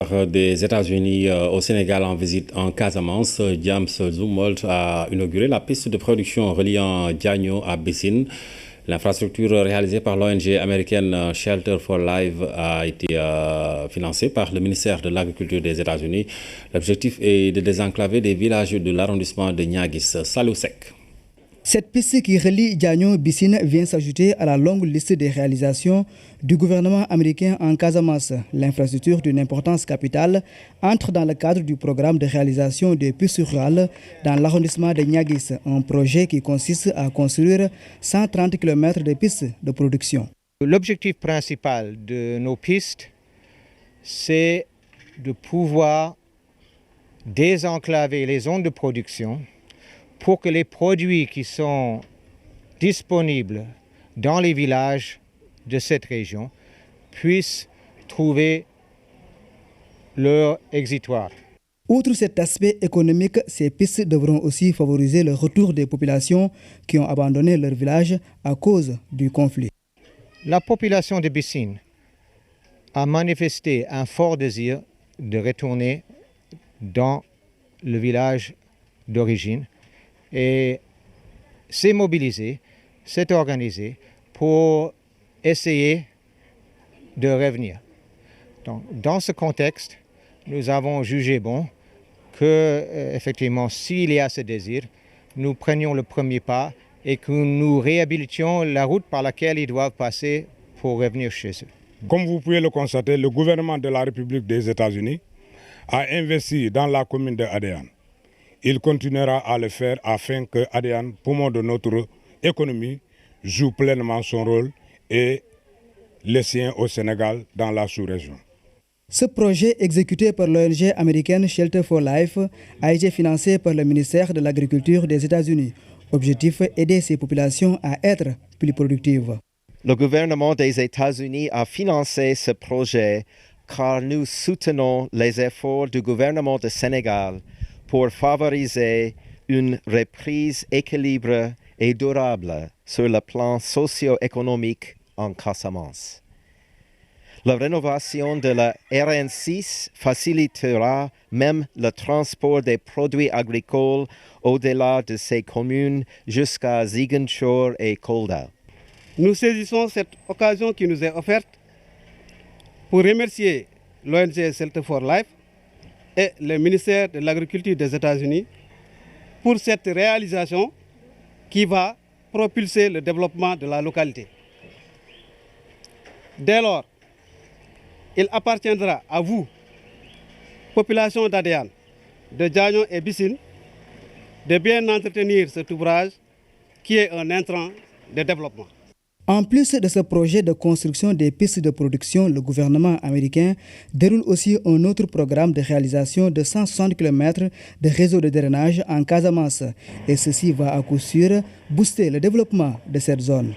Des États-Unis au Sénégal en visite en Casamance, James Zumwalt a inauguré la piste de production reliant Diagno à Bissine. L'infrastructure réalisée par l'ONG américaine Shelter for Life a été financée par le ministère de l'Agriculture des États-Unis. L'objectif est de désenclaver des villages de l'arrondissement de Niaguis. Salou Sek. Cette piste qui relie Diagno-Bissine vient s'ajouter à la longue liste des réalisations du gouvernement américain en Casamance. L'infrastructure d'une importance capitale entre dans le cadre du programme de réalisation des pistes rurales dans l'arrondissement de Niaguis, un projet qui consiste à construire 130 km de pistes de production. L'objectif principal de nos pistes, c'est de pouvoir désenclaver les zones de production pour que les produits qui sont disponibles dans les villages de cette région puissent trouver leur exitoire. Outre cet aspect économique, ces pistes devront aussi favoriser le retour des populations qui ont abandonné leur village à cause du conflit. La population de Bissine a manifesté un fort désir de retourner dans le village d'origine et s'est mobilisé, s'est organisé pour essayer de revenir. Donc, dans ce contexte, nous avons jugé bon que, effectivement, s'il y a ce désir, nous prenions le premier pas et que nous réhabilitions la route par laquelle ils doivent passer pour revenir chez eux. Comme vous pouvez le constater, le gouvernement de la République des États-Unis a investi dans la commune de Adéane. Il continuera à le faire afin que Adéane, poumon de notre économie, joue pleinement son rôle et les siens au Sénégal dans la sous-région. Ce projet exécuté par l'ONG américaine Shelter for Life a été financé par le ministère de l'Agriculture des États-Unis. Objectif, aider ces populations à être plus productives. Le gouvernement des États-Unis a financé ce projet car nous soutenons les efforts du gouvernement du Sénégal pour favoriser une reprise équilibrée et durable sur le plan socio-économique en Casamance. La rénovation de la RN6 facilitera même le transport des produits agricoles au-delà de ces communes jusqu'à Ziguinchor et Kolda. Nous saisissons cette occasion qui nous est offerte pour remercier l'ONG Shelter for Life et le ministère de l'Agriculture des États-Unis pour cette réalisation qui va propulser le développement de la localité. Dès lors, il appartiendra à vous, population d'Adéane, de Diagno et Bissine, de bien entretenir cet ouvrage qui est un intrant de développement. En plus de ce projet de construction des pistes de production, le gouvernement américain déroule aussi un autre programme de réalisation de 160 km de réseau de drainage en Casamance. Et ceci va à coup sûr booster le développement de cette zone.